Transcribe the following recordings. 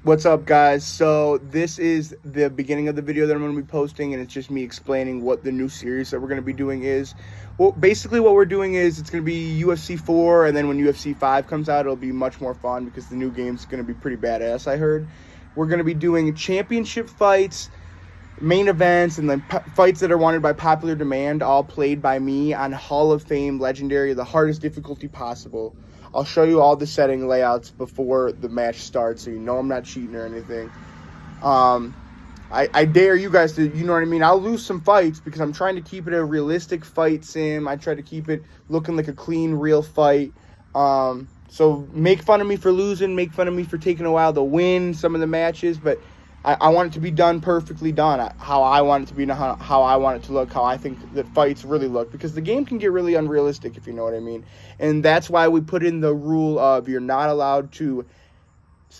What's up, guys? So this is the beginning of the video that I'm going to be posting, and it's just me explaining what the new series that we're going to be doing is. Well, basically what we're doing is it's going to be UFC 4, and then when UFC 5 comes out, it'll be much more fun because the new game's going to be pretty badass, I heard. We're going to be doing championship fights, main events, and then fights that are wanted by popular demand, all played by me on Hall of Fame Legendary, the hardest difficulty possible. I'll show you all the setting layouts before the match starts, so you know I'm not cheating or anything. I dare you guys to, you know what I mean? I'll lose some fights because I'm trying to keep it a realistic fight sim. I try to keep it looking like a clean, real fight. So make fun of me for losing, make fun of me for taking a while to win some of the matches, but I want it to be done perfectly done, how I want it to be, how I want it to look, how I think that fights really look, because the game can get really unrealistic, if you know what I mean. And that's why we put in the rule of you're not allowed to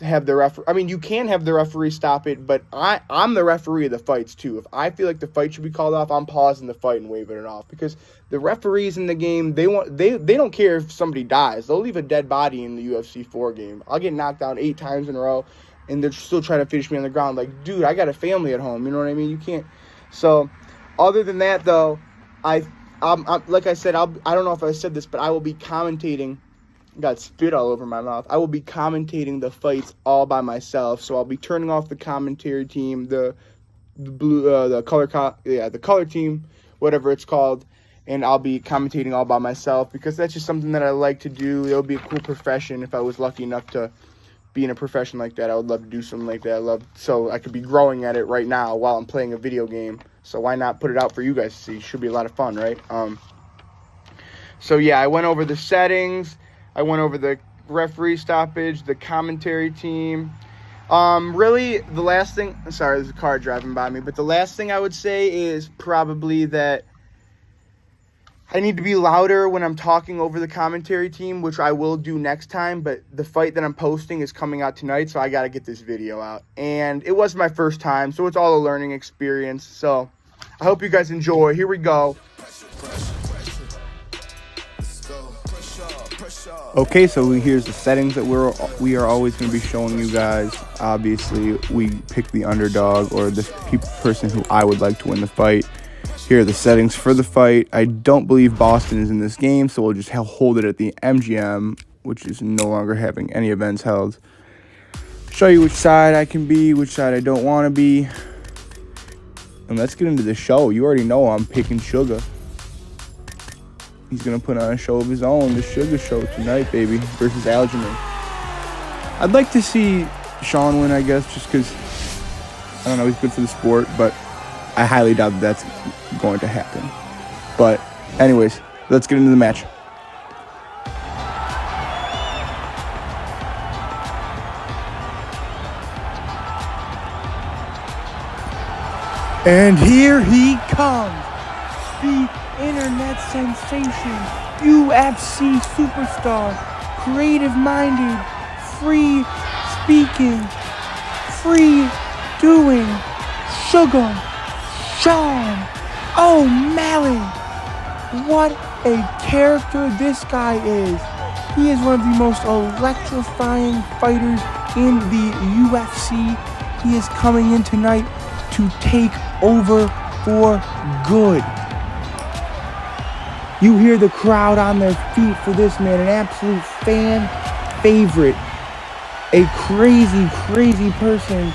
have the referee. I mean, you can have the referee stop it, but I'm the referee of the fights too. If I feel like the fight should be called off, I'm pausing the fight and waving it off, because the referees in the game, they don't care if somebody dies. They'll leave a dead body in the UFC 4 game. I'll get knocked down 8 times in a row, and they're still trying to finish me on the ground. Like, dude, I got a family at home. You know what I mean? You can't. So, other than that, though, I'm like I said, I don't know if I said this, but I will be commentating. Got spit all over my mouth. I will be commentating the fights all by myself. So I'll be turning off the commentary team, the color team, whatever it's called, and I'll be commentating all by myself because that's just something that I like to do. It'll be a cool profession if I was lucky enough to be in a profession like that. I would love to do something like that. So I could be growing at it right now while I'm playing a video game. So why not put it out for you guys to see? Should be a lot of fun, right? So yeah, I went over the settings. I went over the referee stoppage, the commentary team. Really, the last thing... Sorry, there's a car driving by me. But the last thing I would say is probably that I need to be louder when I'm talking over the commentary team, which I will do next time, but the fight that I'm posting is coming out tonight, so I got to get this video out. And it was my first time, so it's all a learning experience. So I hope you guys enjoy. Here we go. Okay, so here's the settings that we are always going to be showing you guys. Obviously, we pick the underdog or the person who I would like to win the fight. Here are the settings for the fight. I don't believe Boston is in this game, so we'll just hold it at the MGM, which is no longer having any events held. Show you which side I can be, which side I don't want to be. And let's get into the show. You already know I'm picking Sugar. He's going to put on a show of his own, the Sugar Show tonight, baby, versus Aljamain. I'd like to see Sean win, I guess, just because, I don't know, he's good for the sport, but I highly doubt that that's going to happen. But anyways, let's get into the match. And here he comes, the internet sensation, UFC superstar, creative-minded, free-speaking, free-doing, Sugar Sean O'Malley. What a character this guy is. He is one of the most electrifying fighters in the UFC. He is coming in tonight to take over for good. You hear the crowd on their feet for this man, an absolute fan favorite. A crazy, crazy person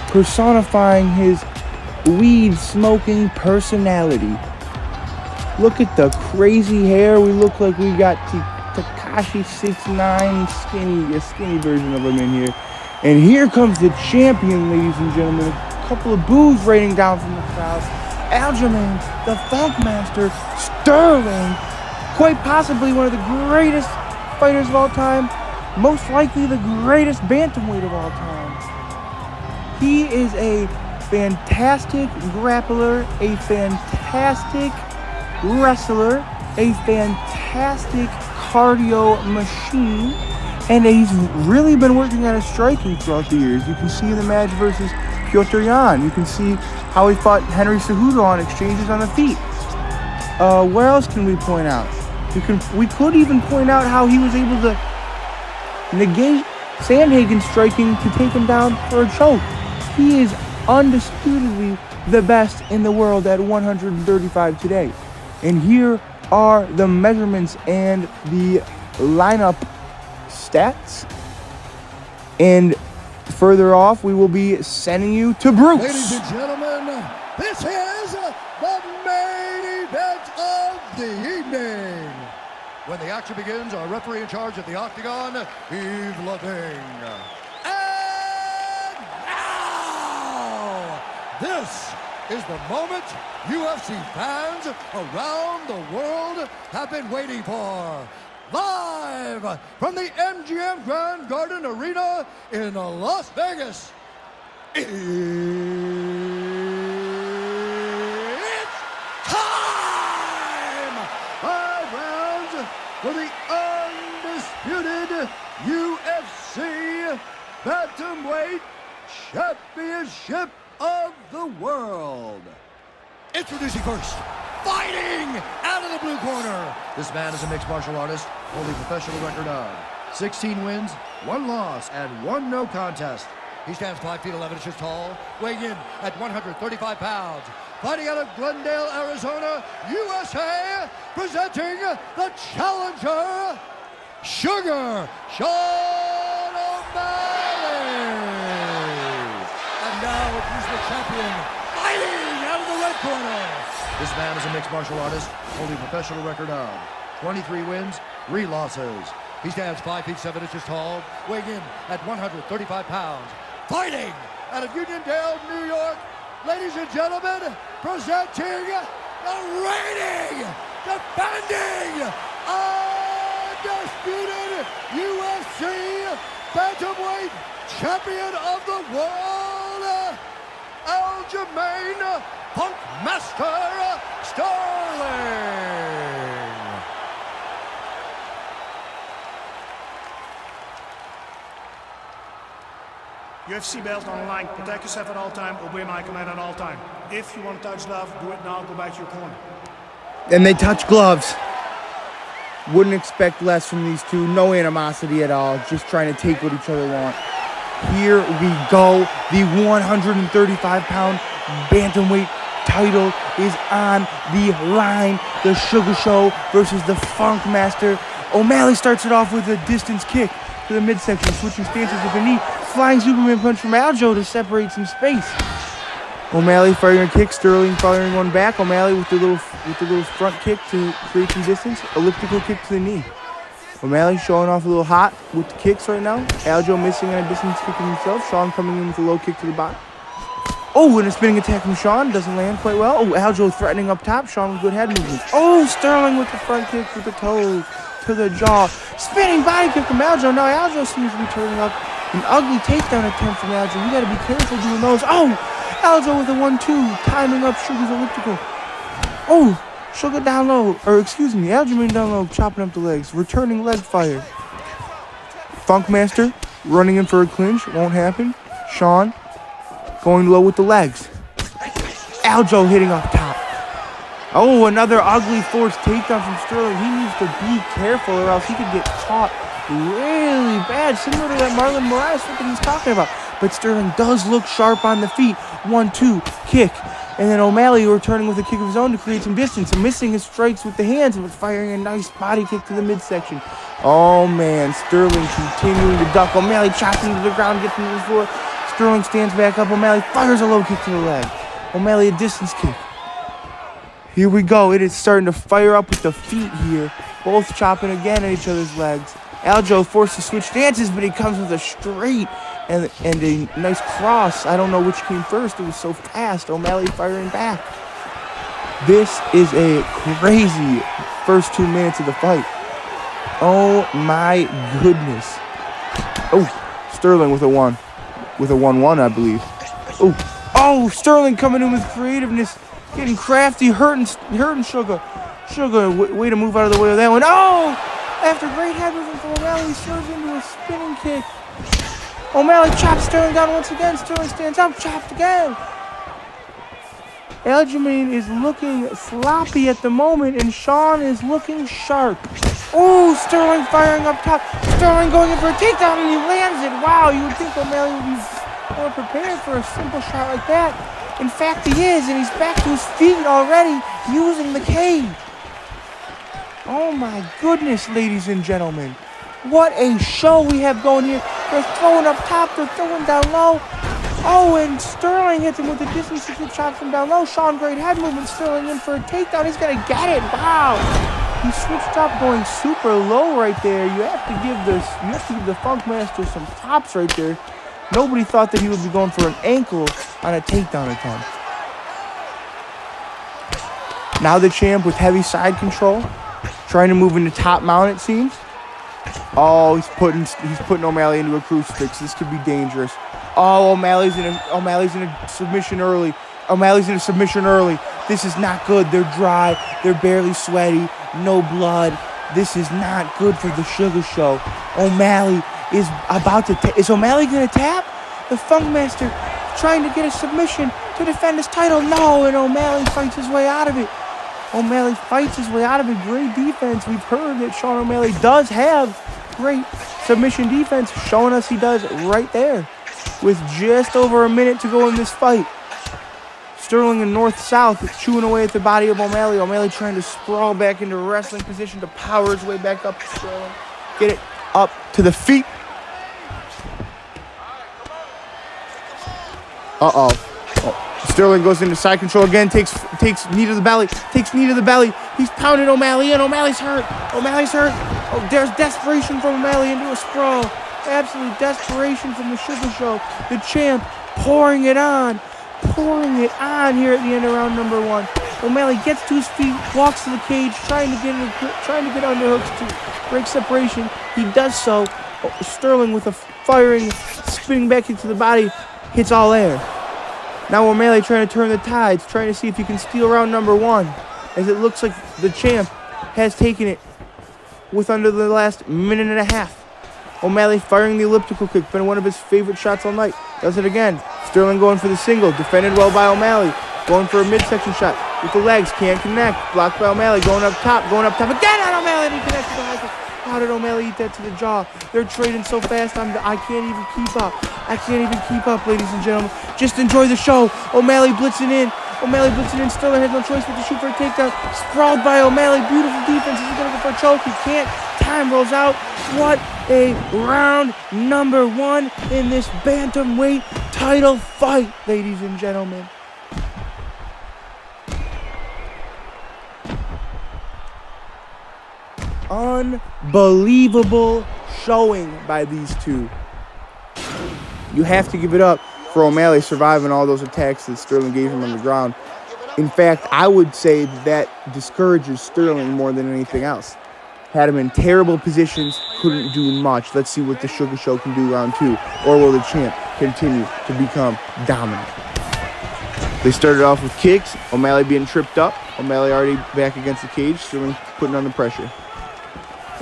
personifying his weed-smoking personality. Look at the crazy hair. We look like we got Tekashi 6ix9ine, a skinny version of him in here. And here comes the champion, ladies and gentlemen. A couple of boos raining down from the crowd. Aljamain, the Funkmaster, Sterling, quite possibly one of the greatest fighters of all time, most likely the greatest bantamweight of all time. He is a fantastic grappler, a fantastic wrestler, a fantastic cardio machine, and he's really been working on his striking throughout the years. You can see in the match versus Petr Yan. You can see how he fought Henry Cejudo on exchanges on the feet. Where else can we point out? We could even point out how he was able to negate Sandhagen striking to take him down for a choke. He is undisputedly the best in the world at 135 today. And here are the measurements and the lineup stats. And further off, we will be sending you to Bruce. Ladies and gentlemen, this is the main event of the evening. When the action begins, our referee in charge of the Octagon, Yves Lavigne. And now, this is the moment UFC fans around the world have been waiting for. Live from the MGM Grand Garden Arena in Las Vegas. It's time! 5 rounds for the undisputed UFC Bantamweight Championship of the World. Introducing first, fighting out of the blue corner. This man is a mixed martial artist, holding professional record of 16 wins, 1 loss, and 1 no contest. He stands 5 feet 11 inches tall, weighing in at 135 pounds. Fighting out of Glendale, Arizona, USA, presenting the challenger, Sugar Sean O'Malley. And now he's the champion, fighting out of the red corner. This man is a mixed martial artist, holding a professional record of 23 wins, 3 losses. He stands 5 feet 7 inches tall, weighing in at 135 pounds. Fighting out of Uniondale, New York, ladies and gentlemen, presenting the reigning, defending, undisputed UFC Bantamweight Champion of the World, Aljamain Punkmaster Sterling. UFC belt on the line. Protect yourself at all time. Obey my command at all time. If you want to touch glove, do it now. Go back to your corner. And they touch gloves. Wouldn't expect less from these two. No animosity at all. Just trying to take what each other want. Here we go. The 135-pound bantamweight title is on the line. The Sugar Show versus the Funk Master. O'Malley starts it off with a distance kick to the midsection, switching stances with a knee. Flying Superman punch from Aljo to separate some space. O'Malley firing a kick, Sterling firing one back. O'Malley with the little front kick to create some distance. Elliptical kick to the knee. O'Malley showing off a little hot with the kicks right now. Aljo missing on a distance kick himself. Sean coming in with a low kick to the bottom. Oh, and a spinning attack from Sean. Doesn't land quite well. Oh, Aljo threatening up top. Sean with good head movement. Oh, Sterling with the front kick with the toes to the jaw. Spinning body kick from Aljo. Now Aljo seems to be turning up. An ugly takedown attempt from Aljo. You gotta be careful doing those. Oh! Aljo with a 1-2, timing up Sugar's elliptical. Oh! Sugar down low. Or excuse me, Aljamain down low, chopping up the legs. Returning leg fire. Funkmaster running in for a clinch. Won't happen. Sean going low with the legs. Aljo hitting up top. Oh, another ugly forced takedown from Sterling. He needs to be careful or else he could get caught really bad, similar to that Marlon Moraes that he's talking about. But Sterling does look sharp on the feet. 1-2, kick. And then O'Malley returning with a kick of his own to create some distance. And missing his strikes with the hands, but firing a nice body kick to the midsection. Oh man, Sterling continuing to duck. O'Malley chops him to the ground, gets him to the floor. Sterling stands back up. O'Malley fires a low kick to the leg. O'Malley a distance kick. Here we go. It is starting to fire up with the feet here. Both chopping again at each other's legs. Aljo forced to switch stances, but he comes with a straight and a nice cross. I don't know which came first. It was so fast. O'Malley firing back. This is a crazy first 2 minutes of the fight. Oh my goodness. Oh, Sterling with a 1-1, I believe. Oh, Sterling coming in with creativeness, getting crafty, hurting Sugar. Sugar, way to move out of the way of that one. Oh! After great head movement from O'Malley, he serves into a spinning kick. O'Malley chops Sterling down once again. Sterling stands up, chopped again. Aljamain is looking sloppy at the moment, and Sean is looking sharp. Oh, Sterling firing up top. Sterling going in for a takedown, and he lands it. Wow, you would think O'Malley would be more prepared for a simple shot like that. In fact, he is, and he's back to his feet already, using the cage. Oh my goodness, ladies and gentlemen. What a show we have going here. They're throwing up top, they're throwing down low. Oh, and Sterling hits him with a distance to keep shots from down low. Sean, great head movement. Sterling in for a takedown. He's going to get it. Wow. He switched up going super low right there. You have to give the Funk Master some props right there. Nobody thought that he would be going for an ankle on a takedown attempt. Now the champ with heavy side control, trying to move into top mount, it seems. Oh, he's putting O'Malley into a crucifix. This could be dangerous. Oh, O'Malley's in a submission early. O'Malley's in a submission early. This is not good. They're dry. They're barely sweaty. No blood. This is not good for the Sugar Show. O'Malley is about to is O'Malley going to tap? The Funk Master trying to get a submission to defend his title. No, and O'Malley fights his way out of it. O'Malley fights his way out of it. Great defense. We've heard that Sean O'Malley does have great submission defense, showing us he does right there. With just over a minute to go in this fight. Sterling in north-south is chewing away at the body of O'Malley. O'Malley trying to sprawl back into wrestling position to power his way back up to Sterling. Get it up to the feet. Sterling goes into side control again, takes knee to the belly, He's pounding O'Malley in. O'Malley's hurt. Oh, there's desperation from O'Malley into a sprawl. Absolute desperation from the Sugar Show. The champ pouring it on here at the end of round number 1. O'Malley gets to his feet, walks to the cage, trying to get underhooks to break separation. He does so. Sterling with a firing, spinning back into the body, hits all air. Now O'Malley trying to turn the tides, trying to see if he can steal round number 1, as it looks like the champ has taken it with under the last minute and a half. O'Malley firing the elliptical kick, been one of his favorite shots all night. Does it again. Sterling going for the single, defended well by O'Malley. Going for a midsection shot with the legs, can't connect. Blocked by O'Malley, going up top again on O'Malley, and he connects to the high kick. How did O'Malley eat that to the jaw? They're trading so fast, I can't even keep up, ladies and gentlemen. Just enjoy the show. O'Malley blitzing in. Sterling has no choice but to shoot for a takedown. Sprawled by O'Malley. Beautiful defense. He's going to go for a choke. He can't. Time rolls out. What a round number 1 in this bantamweight title fight, ladies and gentlemen. Unbelievable showing by these two. You have to give it up for O'Malley surviving all those attacks that Sterling gave him on the ground. In fact, I would say that discourages Sterling more than anything else. Had him in terrible positions, couldn't do much. Let's see what the Sugar Show can do round 2. Or will the champ continue to become dominant? They started off with kicks. O'Malley being tripped up. O'Malley already back against the cage. Sterling putting on the pressure.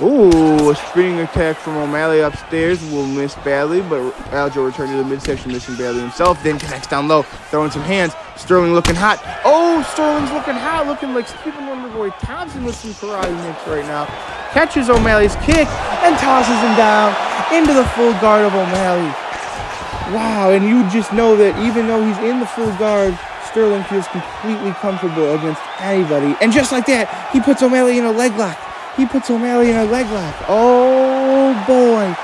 Ooh, a spinning attack from O'Malley upstairs will miss badly, but Aljo returned to the midsection, missing badly himself. Then connects down low, throwing some hands. Sterling looking hot. Oh, Sterling's looking hot, looking like Stephen Wonderboy Thompson with some karate mix right now. Catches O'Malley's kick and tosses him down into the full guard of O'Malley. Wow, and you just know that even though he's in the full guard, Sterling feels completely comfortable against anybody. And just like that, he puts O'Malley in a leg lock. Oh, boy.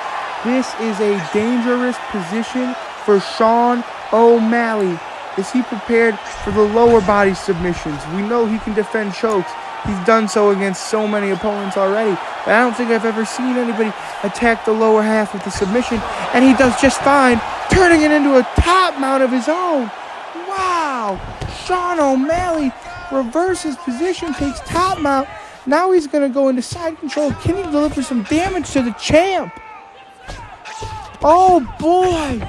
This is a dangerous position for Sean O'Malley. Is he prepared for the lower body submissions? We know he can defend chokes. He's done so against so many opponents already. But I don't think I've ever seen anybody attack the lower half with the submission. And he does just fine, turning it into a top mount of his own. Wow. Sean O'Malley reverses position, takes top mount. Now he's going to go into side control. Can he deliver some damage to the champ? Oh, boy.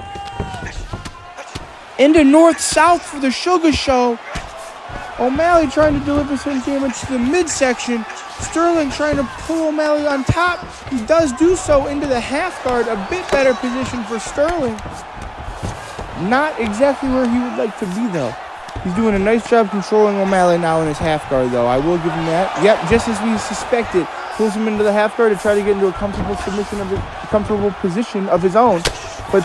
Into north-south for the Sugar Show. O'Malley trying to deliver some damage to the midsection. Sterling trying to pull O'Malley on top. He does do so into the half guard. A bit better position for Sterling. Not exactly where he would like to be, though. He's doing a nice job controlling O'Malley now in his half guard, though. I will give him that. Yep, just as we suspected. pulls him into the half guard to try to get into a comfortable position of his own. But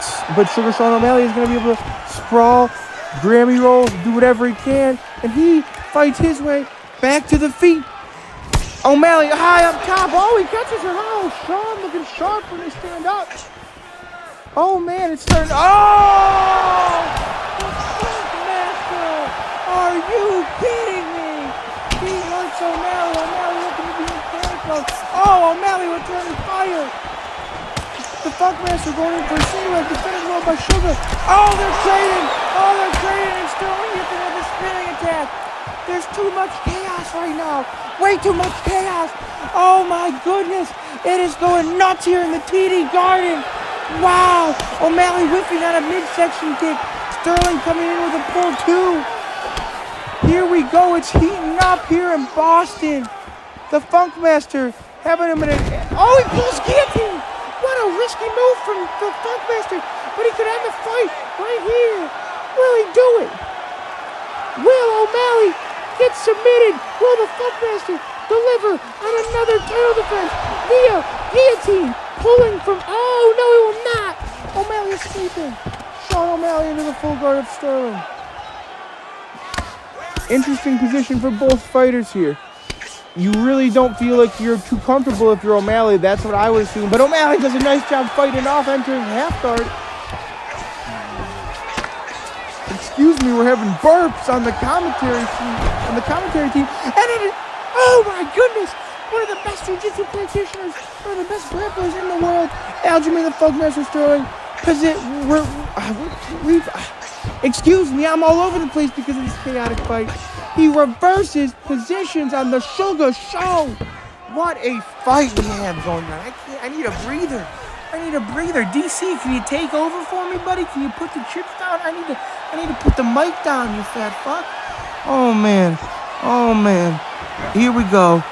Sugar Sean O'Malley is going to be able to sprawl, Grammy roll, do whatever he can, and he fights his way back to the feet. O'Malley high up top. Oh, he catches her. Oh, Sean looking sharp when they stand up. Oh, man, it's turned. Oh! The Funkmaster! Are you kidding me? He hurts O'Malley. O'Malley looking to be in panic mode. Oh, O'Malley returning fire. The Funkmaster going in for a single leg, defended well by Sugar. Oh, they're trading. Oh, they're trading, and Sterling hits another spinning attack. There's too much chaos right now. Way too much chaos. Oh, my goodness. It is going nuts here in the TD Garden. Wow. O'Malley whiffing on a midsection kick. Sterling coming in with a pull, too. Here we go. It's heating up here in Boston. The Funkmaster having him in a... Oh, he pulls guillotine. What a risky move from the Funkmaster. But he could end the fight right here. Will he do it? Will O'Malley get submitted? Will the Funkmaster deliver on another title defense via guillotine? Pulling from... Oh, no, he will not. O'Malley escaping. Sean O'Malley into the full guard of Sterling. Interesting position for both fighters here. You really don't feel like you're too comfortable if you're O'Malley. That's what I would assume. But O'Malley does a nice job fighting off, entering half guard. Excuse me, we're having burps on the commentary team. And it is, oh my goodness, one of the best jiu-jitsu practitioners, one of the best grapplers in the world, Aljamain the Funkmaster Sterling. Excuse me, I'm all over the place because of this chaotic fight. He reverses positions on the Sugar Show. What a fight we have going on. I need a breather. DC, can you take over for me, buddy? Can you put the chips down? I need to put the mic down, you fat fuck. Oh man. Here we go.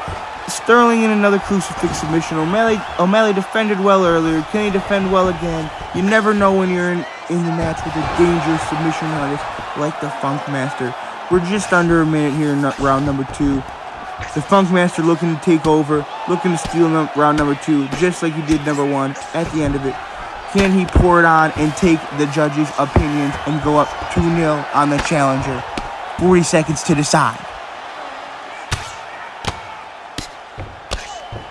Sterling in another crucifix submission. O'Malley defended well earlier. Can he defend well again? You never know when you're in the match with a dangerous submission artist like the Funkmaster. We're just under a minute here in round number 2. The Funkmaster looking to take over, looking to steal round number 2, just like he did number 1 at the end of it. Can he pour it on and take the judges' opinions and go up 2-0 on the challenger? 40 seconds to decide.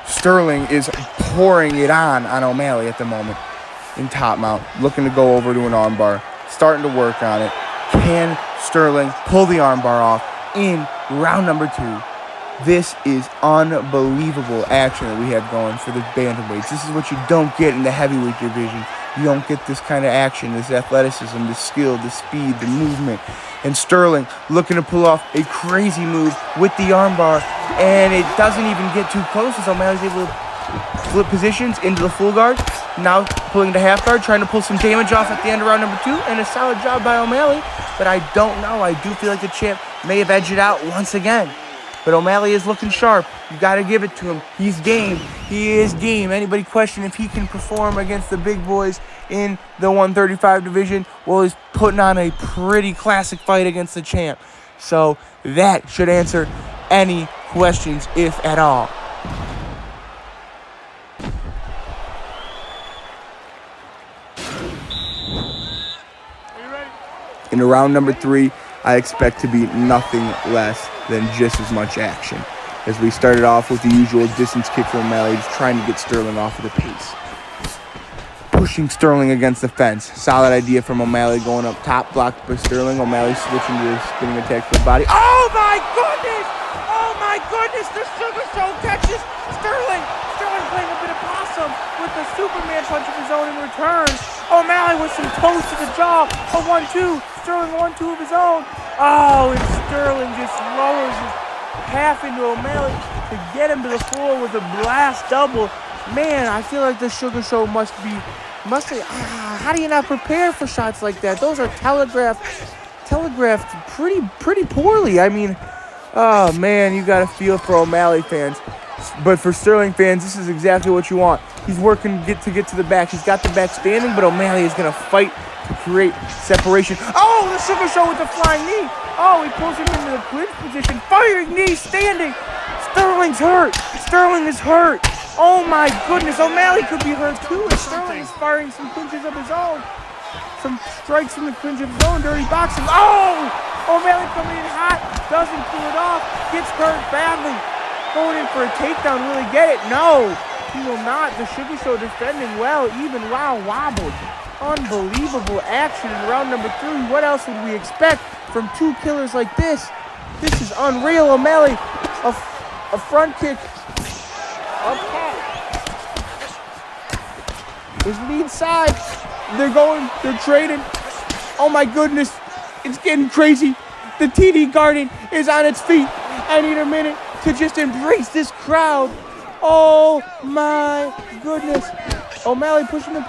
Sterling is pouring it on O'Malley at the moment in top mount, looking to go over to an armbar, starting to work on it. Can Sterling pull the armbar off in round number 2? This is unbelievable action that we have going for the bantamweights. This is what you don't get in the heavyweight division. You don't get this kind of action, this athleticism, this skill, the speed, the movement. And Sterling looking to pull off a crazy move with the armbar, and it doesn't even get too close as O'Malley's able to flip positions into the full guard. Now pulling to half guard, trying to pull some damage off at the end of round number 2, and a solid job by O'Malley. But I don't know. I do feel like the champ may have edged it out once again. But O'Malley is looking sharp. You got to give it to him. He's game. He is game. Anybody question if he can perform against the big boys in the 135 division? Well, he's putting on a pretty classic fight against the champ. So that should answer any questions, if at all. In round number 3, I expect to be nothing less than just as much action. As we started off with the usual distance kick from O'Malley, just trying to get Sterling off of the pace. Pushing Sterling against the fence. Solid idea from O'Malley going up top, blocked by Sterling. O'Malley switching to a spinning attack to the body. Oh my goodness! Oh my goodness! The Sugar Show catches Sterling. Sterling playing a bit of possum with the Superman punch of his own in return. O'Malley with some toes to the jaw. A 1-2. Sterling 1-2 of his own. Oh, and Sterling just lowers his half into O'Malley to get him to the floor with a blast double. Man, I feel like the Sugar Show must how do you not prepare for shots like that? Those are telegraphed pretty poorly. I mean, oh man, you got to feel for O'Malley fans. But for Sterling fans, this is exactly what you want. He's working to get to the back. He's got the back standing, but O'Malley is going to fight to create separation. Oh, the Sugar Show with the flying knee. Oh, he pulls him into the clinch position. Firing knee, standing. Sterling's hurt. Sterling is hurt. Oh my goodness. O'Malley could be hurt too. And Sterling is firing some clinches of his own. Some strikes in the clinch of his own. Dirty boxing. Oh! O'Malley coming in hot. Doesn't pull it off. Gets hurt badly. Going in for a takedown. Will he get it? No. He will not. The Sugar Show defending well. Even wow, wobbled. Unbelievable action in round number 3. What else would we expect from two killers like this? This is unreal. O'Malley, a front kick up top. His lead side. They're trading. Oh my goodness. It's getting crazy. The TD Garden is on its feet. I need a minute to just embrace this crowd. Oh my goodness. Sterling pushing the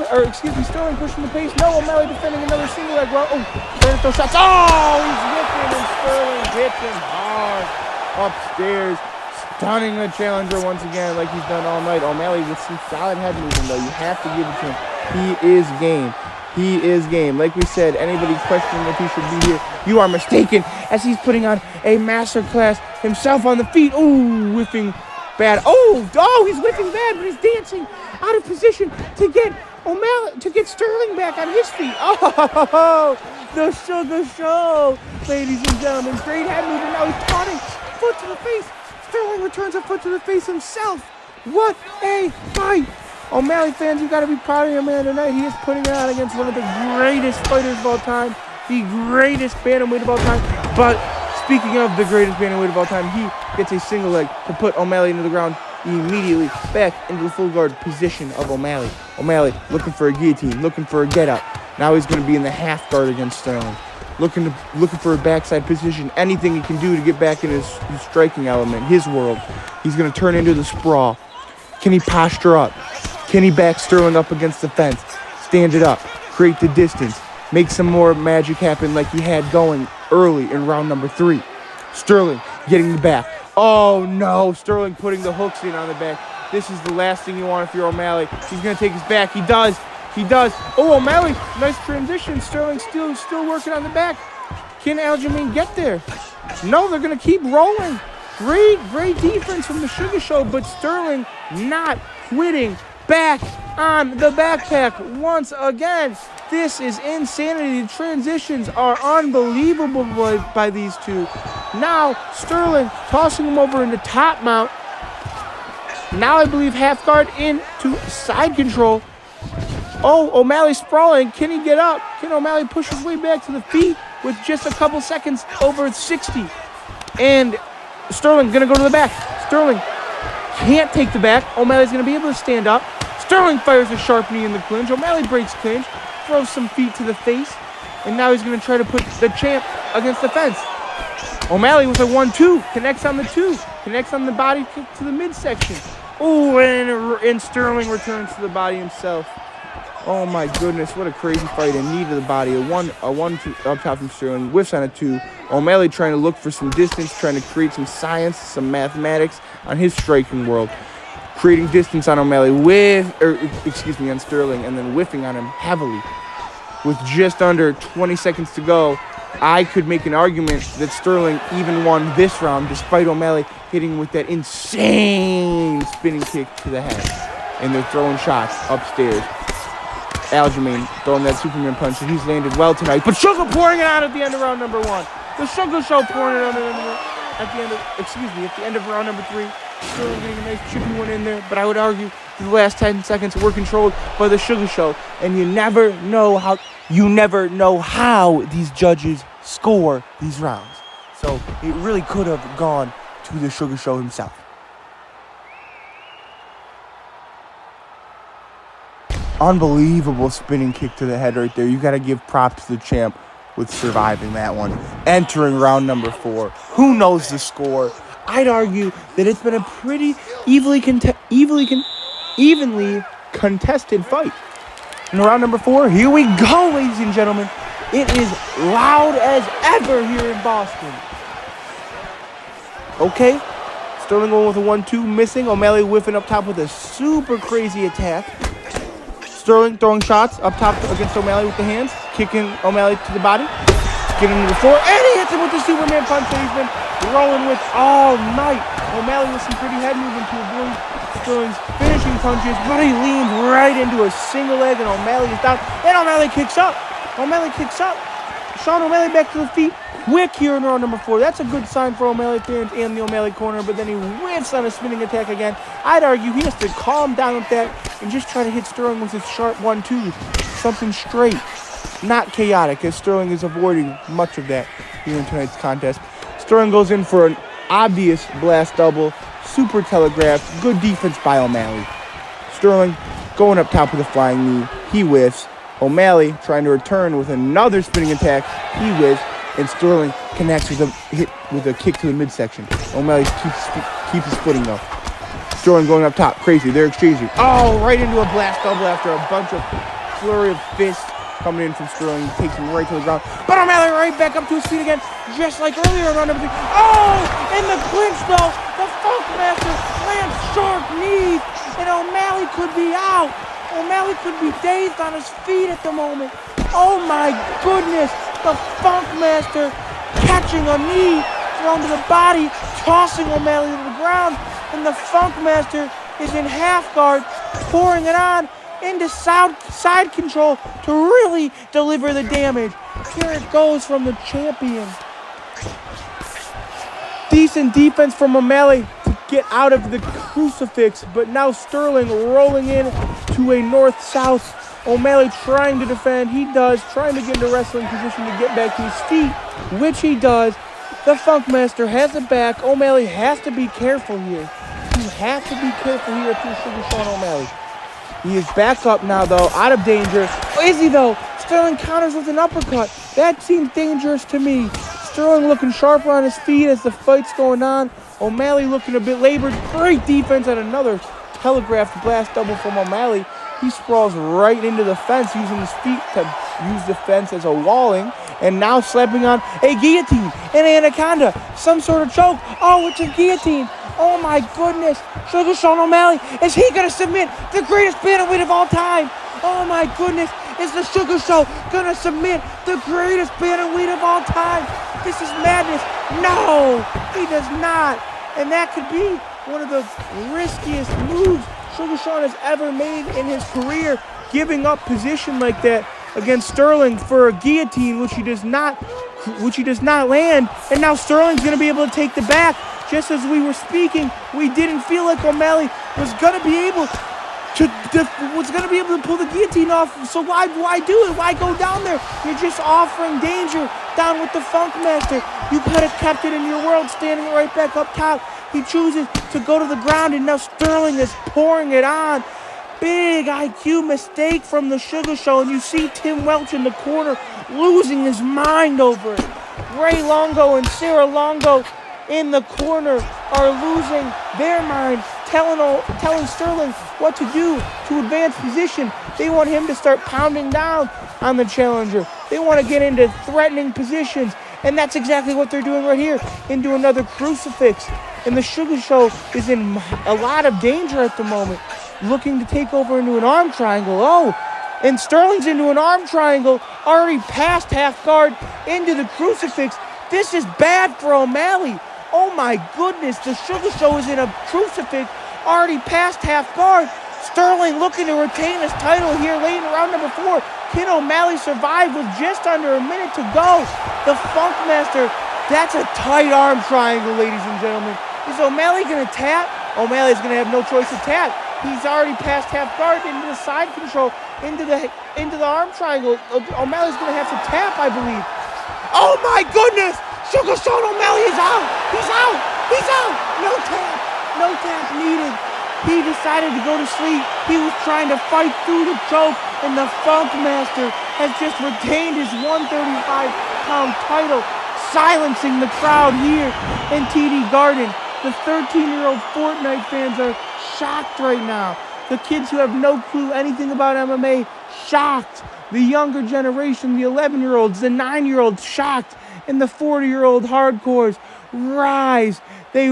pace. No, O'Malley defending another single leg. Well, trying to throw shots. Oh, he's whipping and Sterling hits him hard upstairs. Stunning the challenger once again like he's done all night. O'Malley with some solid head movement though. You have to give it to him. He is game. He is game. Like we said, anybody questioning if he should be here, you are mistaken as he's putting on a masterclass himself on the feet. Ooh, whiffing bad. Oh, he's whiffing bad, but he's dancing out of position to get O'Malley, to get Sterling back on his feet. Oh, the Sugar Show, ladies and gentlemen. Great head movement. Now he's taunting. Foot to the face. Sterling returns a foot to the face himself. What a fight. O'Malley fans, you got to be proud of your man tonight. He is putting it on against one of the greatest fighters of all time, the greatest bantamweight of all time. But speaking of the greatest bantamweight of all time, he gets a single leg to put O'Malley into the ground immediately back into the full guard position of O'Malley. O'Malley looking for a guillotine, looking for a get up. Now he's going to be in the half guard against Sterling. Looking for a backside position, anything he can do to get back in his striking element, his world. He's going to turn into the sprawl. Can he posture up? Can he back Sterling up against the fence? Stand it up, create the distance, make some more magic happen like he had going early in round number 3. Sterling getting the back. Oh no, Sterling putting the hooks in on the back. This is the last thing you want if you're O'Malley. He's going to take his back. He does. Oh, O'Malley, nice transition. Sterling still working on the back. Can Aljamain get there? No, they're going to keep rolling. Great defense from the Sugar Show, but Sterling not quitting. Back on the backpack once again. This is insanity. The transitions are unbelievable by these two. Now, Sterling tossing him over into top mount. Now I believe half guard into side control. Oh, O'Malley sprawling. Can he get up? Can O'Malley push his way back to the feet with just a couple seconds over 60? And Sterling going to go to the back. Sterling can't take the back. O'Malley's going to be able to stand up. Sterling fires a sharp knee in the clinch. O'Malley breaks clinch, throws some feet to the face, and now he's going to try to put the champ against the fence. O'Malley with a 1-2, connects on the 2, connects on the body kick to the midsection. Oh, and Sterling returns to the body himself. Oh my goodness, what a crazy fight. A knee to the body, a 1-2 up top from Sterling, whiffs on a 2. O'Malley trying to look for some distance, trying to create some science, some mathematics on his striking world. Creating distance on O'Malley on Sterling, and then whiffing on him heavily. With just under 20 seconds to go, I could make an argument that Sterling even won this round despite O'Malley hitting with that insane spinning kick to the head. And they're throwing shots upstairs. Aljamain throwing that Superman punch, and he's landed well tonight. But Sugar pouring it on at the end of round number 1. The Sugar Show pouring it on at the end of round number 3. Sterling getting a nice chippy one in there, but I would argue that the last 10 seconds were controlled by the Sugar Show, and you never know how these judges score these rounds. So it really could have gone to the Sugar Show himself. Unbelievable spinning kick to the head right there. You got to give props to the champ with surviving that one. Entering round number 4. Who knows the score? I'd argue that it's been a pretty evenly contested fight. In round number 4, here we go, ladies and gentlemen. It is loud as ever here in Boston. Okay, Sterling going with a 1-2, missing. O'Malley whiffing up top with a super crazy attack. Sterling throwing shots up top against O'Malley with the hands, kicking O'Malley to the body. getting to the floor, and he hits him with the Superman punch that he's been rolling with all night. O'Malley with some pretty head movement to avoid Sterling's finishing punches, but he leans right into a single leg, and O'Malley is down, and O'Malley kicks up. Sean O'Malley back to the feet, quick here in round number 4. That's a good sign for O'Malley fans and the O'Malley corner, but then he whiffs on a spinning attack again. I'd argue he has to calm down with that and just try to hit Sterling with his sharp 1-2, something straight, not chaotic, as Sterling is avoiding much of that here in tonight's contest. Sterling goes in for an obvious blast double, super telegraphed, good defense by O'Malley. Sterling going up top with a flying knee, he whiffs. O'Malley trying to return with another spinning attack, he whiffs, and Sterling connects with a hit with a kick to the midsection. O'Malley keeps his footing though. Sterling going up top, crazy, they're exchanging. Oh, right into a blast double after a bunch of flurry of fists coming in from Sterling, takes him right to the ground. But O'Malley right back up to his feet again, just like earlier in round number 3. Oh, in the clinch though, the Funkmaster lands sharp knees, and O'Malley could be out. O'Malley could be dazed on his feet at the moment. Oh my goodness, the Funkmaster catching a knee thrown to the body, tossing O'Malley to the ground, and the Funkmaster is in half guard, pouring it on into side control to really deliver the damage. Here it goes from the champion. Decent defense from O'Malley to get out of the crucifix, but now Sterling rolling in to a north-south. O'Malley trying to defend, he does, trying to get into wrestling position to get back to his feet, which he does. The Funkmaster has it back. O'Malley has to be careful here. You have to be careful here if you're Sugar Sean O'Malley. He is back up now, though, out of danger. Is he, though? Sterling counters with an uppercut. That seems dangerous to me. Sterling looking sharper on his feet as the fight's going on. O'Malley looking a bit labored. Great defense and another telegraphed blast double from O'Malley. He sprawls right into the fence, using his feet to use the fence as a walling. And now slapping on a guillotine, an anaconda, some sort of choke. Oh, it's a guillotine. Oh my goodness. Sugar Sean O'Malley, is he going to submit the greatest bantamweight of all time? Oh my goodness. Is the Sugar Show going to submit the greatest bantamweight of all time? This is madness. No, he does not. And that could be one of the riskiest moves Sugar Sean has ever made in his career, giving up position like that against Sterling for a guillotine, which he does not land. And now Sterling's going to be able to take the back. Just as we were speaking, we didn't feel like O'Malley was going to be able to pull the guillotine off. So why do it? Why go down there? You're just offering danger down with the Funkmaster. You could have kept it in your world, standing right back up top. He chooses to go to the ground, and now Sterling is pouring it on. Big IQ mistake from the Sugar Show, and you see Tim Welch in the corner losing his mind over it. Ray Longo and Sarah Longo in the corner are losing their mind, telling Sterling what to do to advance position. They want him to start pounding down on the challenger. They want to get into threatening positions, and that's exactly what they're doing right here, into another crucifix. And the Sugar Show is in a lot of danger at the moment, looking to take over into an arm triangle. Oh, and Sterling's into an arm triangle, already past half guard, into the crucifix. This is bad for O'Malley. Oh my goodness, the Sugar Show is in a crucifix, already past half guard. Sterling looking to retain his title here late in round number 4. Can O'Malley survive with just under a minute to go? The Funkmaster, that's a tight arm triangle, ladies and gentlemen. Is O'Malley going to tap? O'Malley's going to have no choice to tap. He's already past half guard into the side control, into the arm triangle. O'Malley's going to have to tap, I believe. Oh my goodness! Sugar Sean O'Malley is out! He's out! He's out! No tap! No tap needed. He decided to go to sleep. He was trying to fight through the choke, and the Funkmaster has just retained his 135-pound title, silencing the crowd here in TD Garden. The 13-year-old Fortnite fans are shocked right now. The kids who have no clue anything about MMA, shocked. The younger generation, the 11-year-olds, the 9-year-olds, shocked. And the 40-year-old hardcores rise. They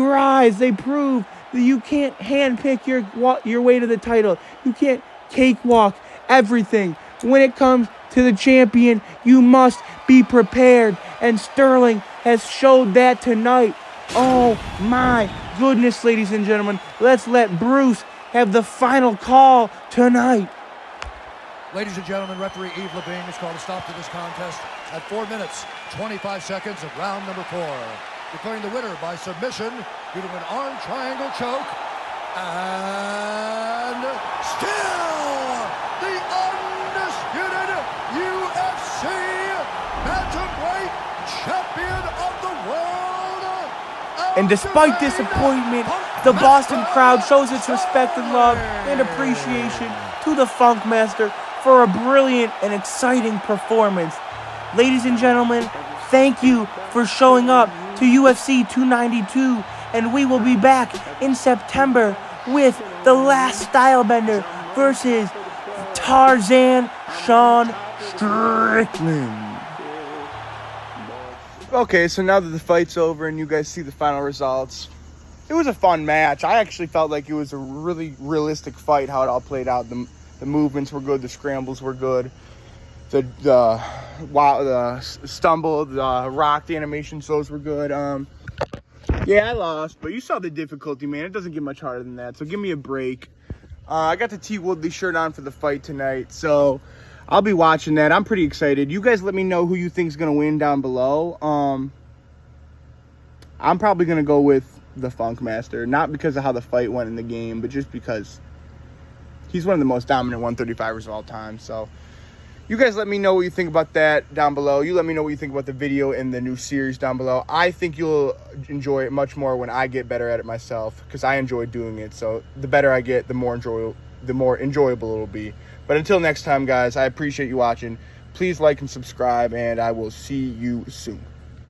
prove that you can't handpick your way to the title. You can't cakewalk everything. When it comes to the champion, you must be prepared. And Sterling has showed that tonight. Oh my goodness, ladies and gentlemen. Let's let Bruce have the final call tonight. Ladies and gentlemen, referee Yves Levine has called a stop to this contest at 4 minutes, 25 seconds of round number 4. Declaring the winner by submission due to an arm triangle choke. And still the undisputed UFC bantamweight champion of the world. And despite disappointment, the Boston crowd shows its respect and love and appreciation to the Funk Master for a brilliant and exciting performance. Ladies and gentlemen, thank you for showing up to UFC 292, and we will be back in September with the last Stylebender versus Tarzan Sean Strickland. Okay, so now that the fight's over and you guys see the final results, it was a fun match. I actually felt like it was a really realistic fight, how it all played out. The movements were good, the scrambles were good, the stumble, the rock, the animations, those were good. Yeah, I lost, but you saw the difficulty, man. It doesn't get much harder than that, so give me a break. I got the T. Woodley shirt on for the fight tonight, so I'll be watching that. I'm pretty excited. You guys let me know who you think is going to win down below. I'm probably going to go with the Funk Master, not because of how the fight went in the game, but just because he's one of the most dominant 135ers of all time. So you guys let me know what you think about that down below. You let me know what you think about the video and the new series down below. I think you'll enjoy it much more when I get better at it myself, because I enjoy doing it. So the better I get, the more enjoyable it'll be. But until next time, guys, I appreciate you watching. Please like and subscribe, and I will see you soon.